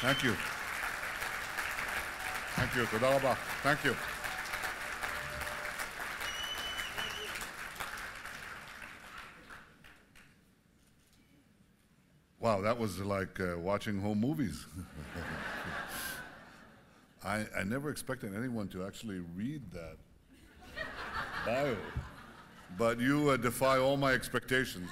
Thank you. Thank you. תודה רבה. Thank you. Wow, that was like watching home movies. I never expected anyone to actually read that bio. But you defy all my expectations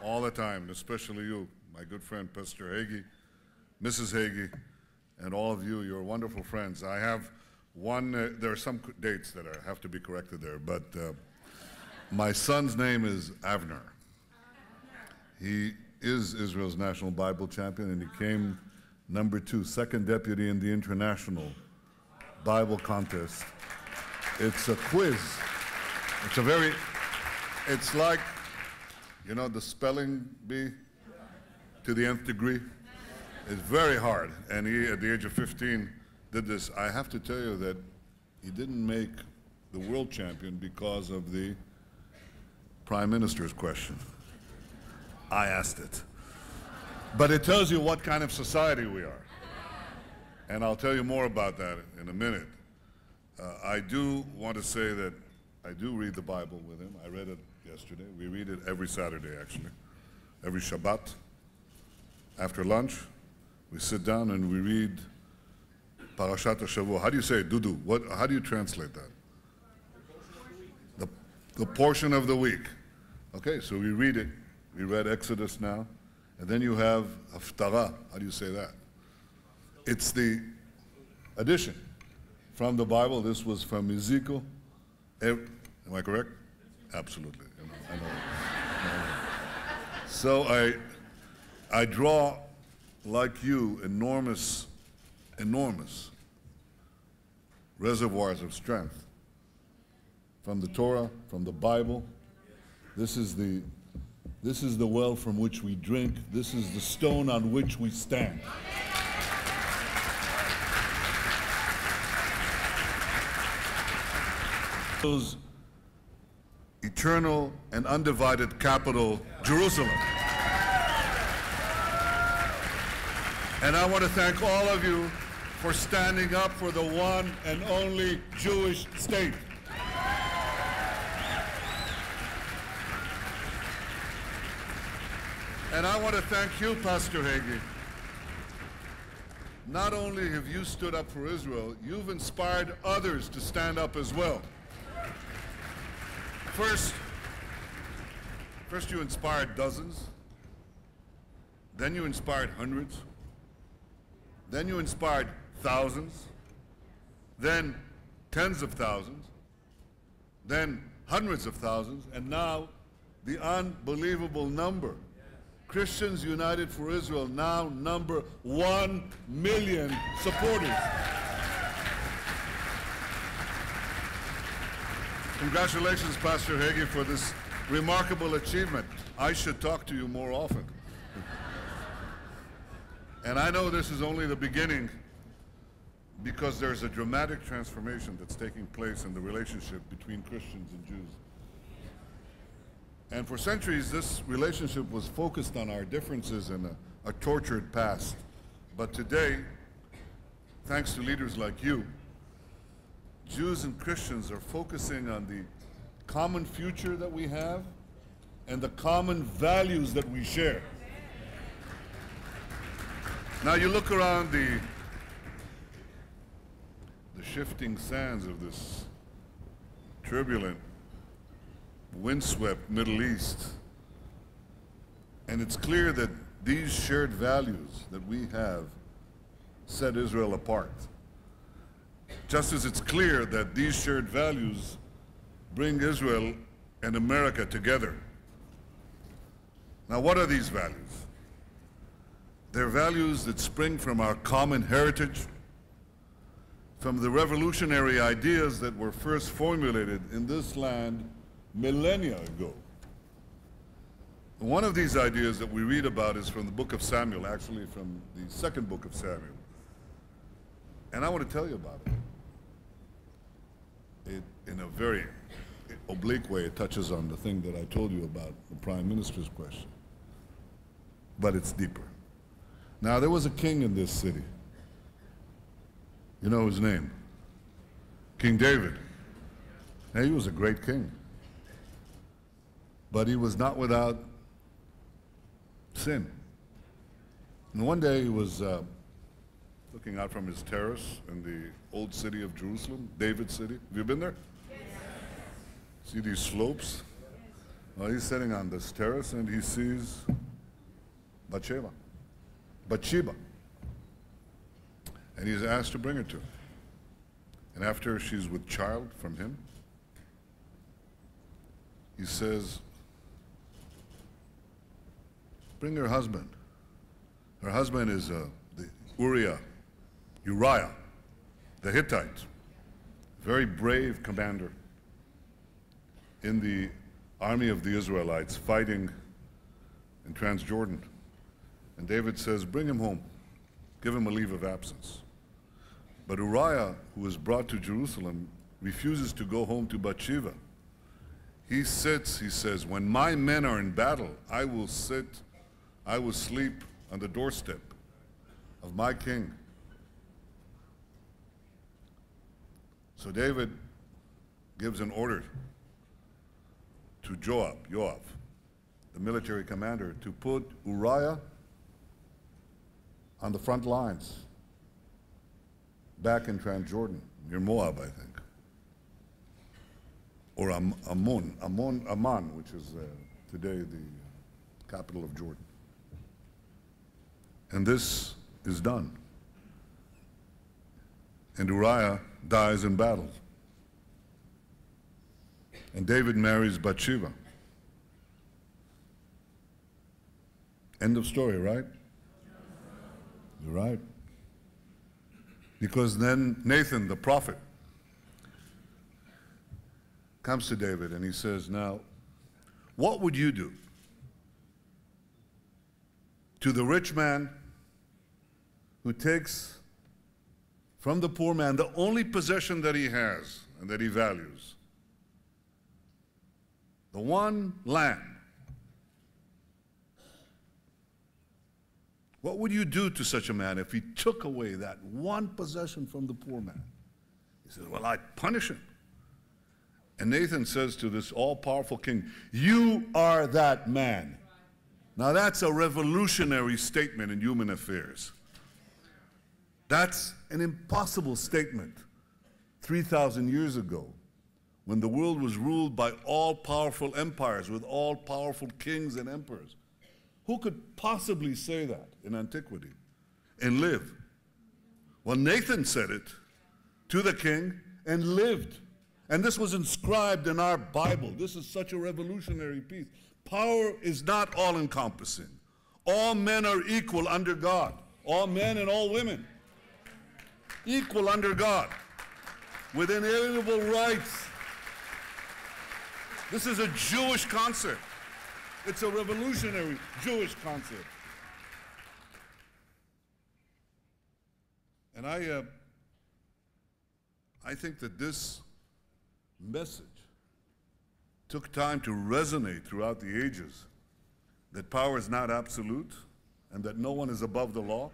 all the time, especially you, my good friend Pastor Hagee, Mrs. Hagee, and all of you. You're wonderful friends. I have one, there are some dates that have to be corrected there, but my son's name is Avner. He is Israel's national Bible champion, and he came number 2, second deputy in the international Bible contest. It's a quiz. It's like, you know, the spelling bee to the nth degree. It's very hard, and he, at the age of 15, did this. I have to tell you that he didn't make the world champion because of the Prime Minister's question. I asked it. But it tells you what kind of society we are. And I'll tell you more about that in a minute. I do want to say that I do read the Bible with him. I read it yesterday. We read it every Saturday, actually. Every Shabbat. After lunch, we sit down and we read Parashat HaShavua. How do you say it, Dudu? How do you translate that? The portion of the week. Okay, so we read it. We read Exodus now. And then you have Haftarah. How do you say that? It's the addition from the Bible. This was from Ezekiel. Am I correct? Absolutely. I know. So I draw, like you, enormous reservoirs of strength from the Torah, from the Bible. This is the well from which we drink. This is the stone on which we stand. Those eternal and undivided capital, Jerusalem. And I want to thank all of you for standing up for the one and only Jewish state. And I want to thank you, Pastor Hagee. Not only have you stood up for Israel, you've inspired others to stand up as well. First you inspired dozens, then you inspired hundreds, then you inspired thousands, then tens of thousands, then hundreds of thousands, and now the unbelievable number. Christians United for Israel now number 1 million supporters. Congratulations, Pastor Hagee, for this remarkable achievement. I should talk to you more often. And I know this is only the beginning, because there's a dramatic transformation that's taking place in the relationship between Christians and Jews. And for centuries, this relationship was focused on our differences in a tortured past. But today, thanks to leaders like you, Jews and Christians are focusing on the common future that we have and the common values that we share. Now you look around the shifting sands of this turbulent, windswept Middle East, and it's clear that these shared values that we have set Israel apart. Just as it's clear that these shared values bring Israel and America together. Now, what are these values? They're values that spring from our common heritage, from the revolutionary ideas that were first formulated in this land millennia ago. One of these ideas that we read about is from the book of Samuel, actually from the second book of Samuel. And I want to tell you about it. In a very oblique way, it touches on the thing that I told you about, the Prime Minister's question. But it's deeper. Now, there was a king in this city You know his name? King David. Now, he was a great king. But he was not without sin. And one day he was looking out from his terrace in the old city of Jerusalem, David's city. Have you been there? Yes. See these slopes? Well, he's sitting on this terrace and he sees Bathsheba. And he's asked to bring her to him. And after she's with child from him, he says, bring her husband. Her husband is the Uriah, the Hittite, very brave commander in the army of the Israelites fighting in Transjordan. And David says, bring him home, give him a leave of absence. But Uriah, who was brought to Jerusalem, refuses to go home to Bathsheba. He sits, he says, when my men are in battle, I will sleep on the doorstep of my king. So David gives an order to Joab, the military commander, to put Uriah on the front lines, back in Transjordan, near Moab, I think. Or Amman, which is today the capital of Jordan. And this is done. And Uriah dies in battle. And David marries Bathsheba. End of story, right? You're right. Because then Nathan, the prophet, comes to David and he says, now, what would you do to the rich man who takes from the poor man the only possession that he has and that he values, the one lamb? What would you do to such a man if he took away that one possession from the poor man? He says, well, I'd punish him. And Nathan says to this all-powerful king, you are that man. Now that's a revolutionary statement in human affairs. That's an impossible statement 3,000 years ago, when the world was ruled by all-powerful empires with all-powerful kings and emperors. Who could possibly say that in antiquity and live? Well, Nathan said it to the king and lived. And this was inscribed in our Bible. This is such a revolutionary piece. Power is not all-encompassing. All men are equal under God. All men and all women. Equal under God. With inalienable rights. This is a Jewish concept. It's a revolutionary Jewish concept. And I think that this message took time to resonate throughout the ages, that power is not absolute and that no one is above the law.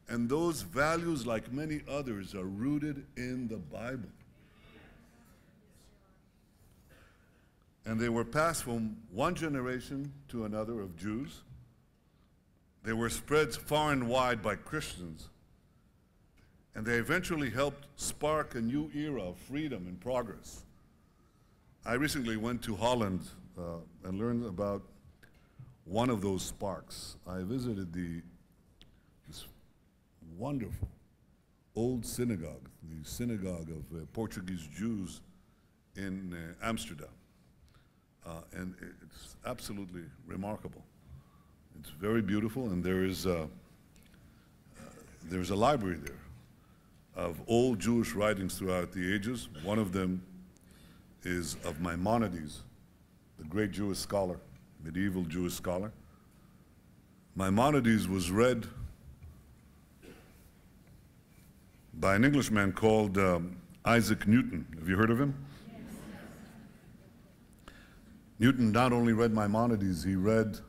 And those values, like many others, are rooted in the Bible. And they were passed from one generation to another of Jews. They were spread far and wide by Christians. And they eventually helped spark a new era of freedom and progress. I recently went to Holland and learned about one of those sparks. I visited this wonderful old synagogue, the synagogue of Portuguese Jews in Amsterdam. And it's absolutely remarkable. It's very beautiful, and there's a library there of old Jewish writings throughout the ages. One of them is of Maimonides, the great Jewish scholar, medieval Jewish scholar. Maimonides was read by an Englishman called Isaac Newton. Have you heard of him? Newton not only read Maimonides, he read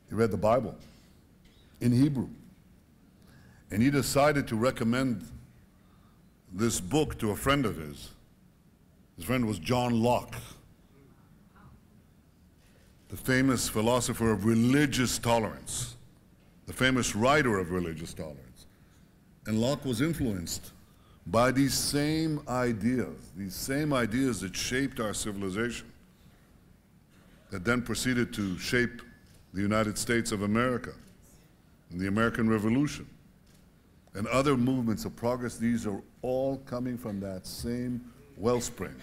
the Bible in Hebrew. And he decided to recommend this book to a friend of his. His friend was John Locke, the famous philosopher of religious tolerance, the famous writer of religious tolerance. And Locke was influenced by these same ideas that shaped our civilization, that then proceeded to shape the United States of America and the American Revolution and other movements of progress. These are all coming from that same wellspring,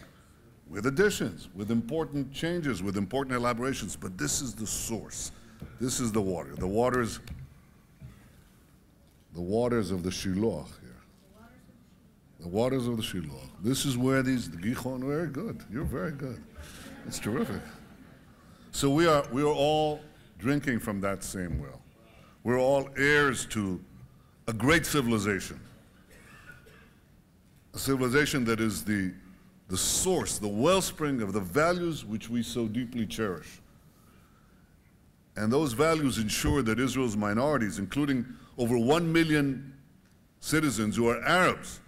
with additions, with important changes, with important elaborations, but this is the source. This is the water. The waters of the Shiloh here. The waters of the Shiloh. This is where the Gichon, very good. You're very good. It's terrific. So we are all drinking from that same well. We're all heirs to a great civilization. A civilization that is the source, the wellspring of the values which we so deeply cherish. And those values ensure that Israel's minorities, including over 1 million citizens who are Arabs,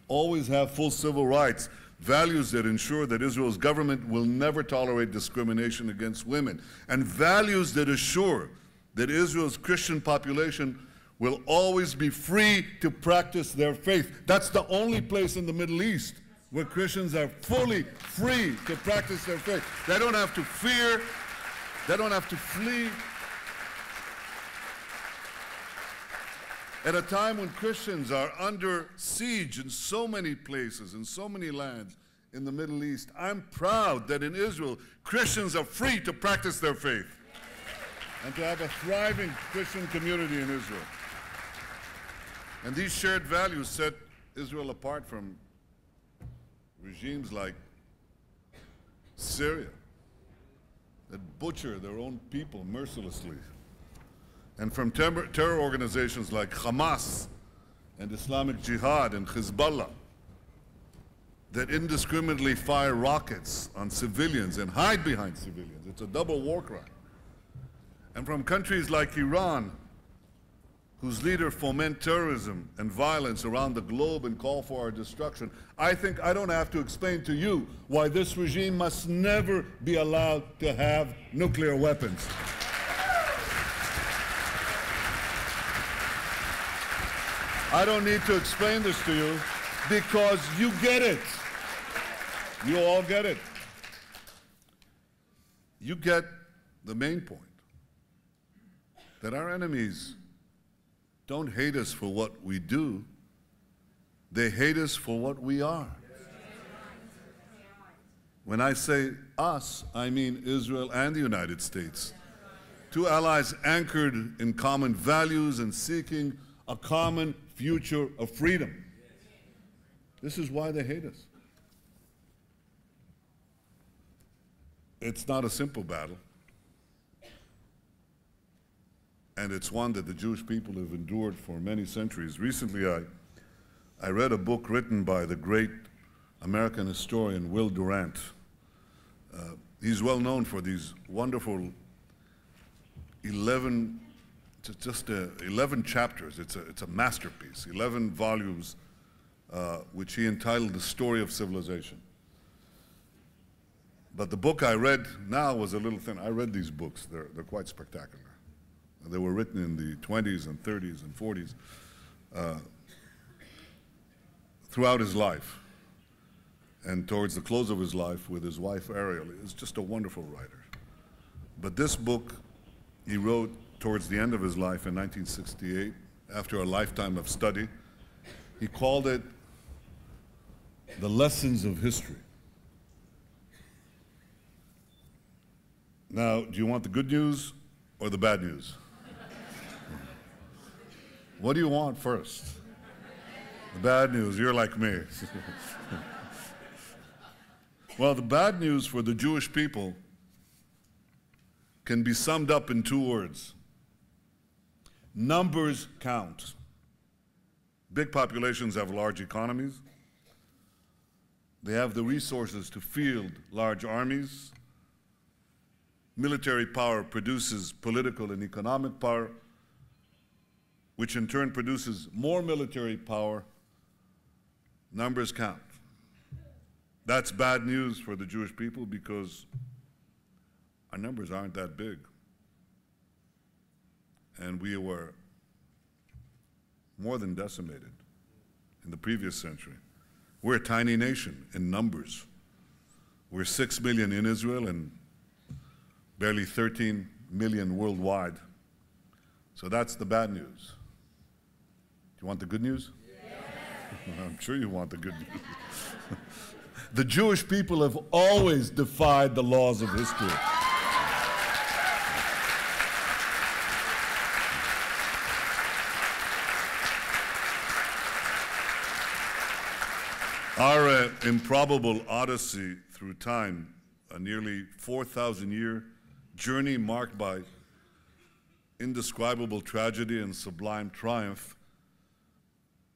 always have full civil rights, values that ensure that Israel's government will never tolerate discrimination against women, and values that assure that Israel's Christian population will always be free to practice their faith. That's the only place in the Middle East where Christians are fully free to practice their faith. They don't have to fear, they don't have to flee. At a time when Christians are under siege in so many places, in so many lands in the Middle East, I'm proud that in Israel, Christians are free to practice their faith and to have a thriving Christian community in Israel. And these shared values set Israel apart from regimes like Syria that butcher their own people mercilessly, and from terror organizations like Hamas and Islamic Jihad and Hezbollah that indiscriminately fire rockets on civilians and hide behind civilians. It's a double war crime. And from countries like Iran, whose leaders foment terrorism and violence around the globe and call for our destruction. I think I don't have to explain to you why this regime must never be allowed to have nuclear weapons. I don't need to explain this to you because you get it. You all get it. You get the main point, that our enemies don't hate us for what we do, they hate us for what we are. When I say us, I mean Israel and the United States. Two allies anchored in common values and seeking a common future of freedom. This is why they hate us. It's not a simple battle. And it's one that the Jewish people have endured for many centuries. Recently, I read a book written by the great American historian Will Durant. He's well known for these wonderful 11 chapters. It's a masterpiece, 11 volumes, which he entitled The Story of Civilization. But the book I read now was a little thin. I read these books. They're quite spectacular. They were written in the 20s and 30s and 40s throughout his life. And towards the close of his life with his wife Ariel, he's just a wonderful writer. But this book he wrote towards the end of his life in 1968, after a lifetime of study. He called it The Lessons of History. Now, do you want the good news or the bad news? What do you want first? The bad news, you're like me. Well, the bad news for the Jewish people can be summed up in 2 words. Numbers count. Big populations have large economies. They have the resources to field large armies. Military power produces political and economic power. which in turn produces more military power, numbers count. That's bad news for the Jewish people because our numbers aren't that big. And we were more than decimated in the previous century. We're a tiny nation in numbers. We're 6 million in Israel and barely 13 million worldwide. So that's the bad news. Do you want the good news? Yes. I'm sure you want the good news. The Jewish people have always defied the laws of history. Our improbable odyssey through time, a nearly 4,000-year journey marked by indescribable tragedy and sublime triumph,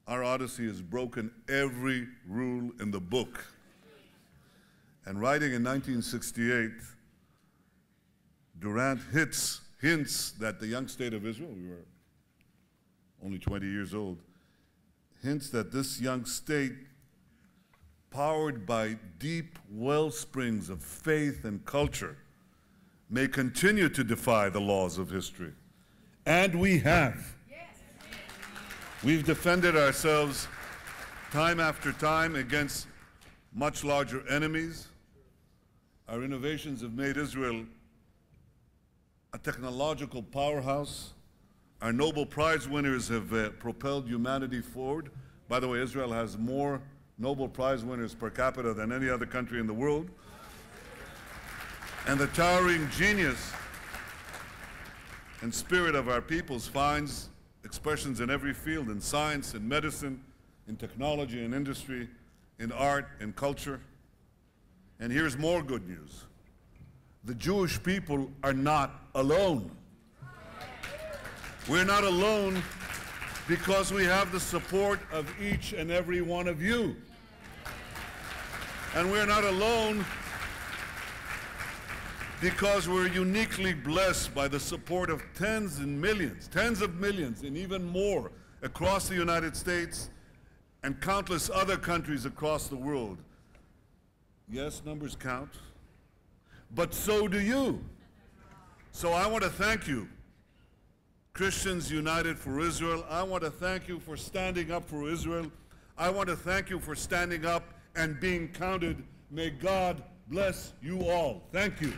our odyssey has broken every rule in the book. And writing in 1968, Durant hints that the young state of Israel, we were only 20 years old, hints that this young state, powered by deep well springs of faith and culture, may continue to defy the laws of history. And we have. Yes. We've defended ourselves time after time against much larger enemies. Our innovations have made Israel a technological powerhouse. Our Nobel Prize winners have propelled humanity forward. By the way, Israel has more Nobel Prize winners per capita than any other country in the world. And the towering genius and spirit of our peoples finds expressions in every field, in science, in medicine, in technology, in industry, in art, in culture. And here's more good news. The Jewish people are not alone. We're not alone because we have the support of each and every one of you. And we're not alone because we're uniquely blessed by the support of tens of millions, and even more across the United States and countless other countries across the world. Yes, numbers count, but so do you. So I want to thank you, Christians United for Israel. I want to thank you for standing up for Israel. I want to thank you for standing up and being counted. May God bless you all. Thank you.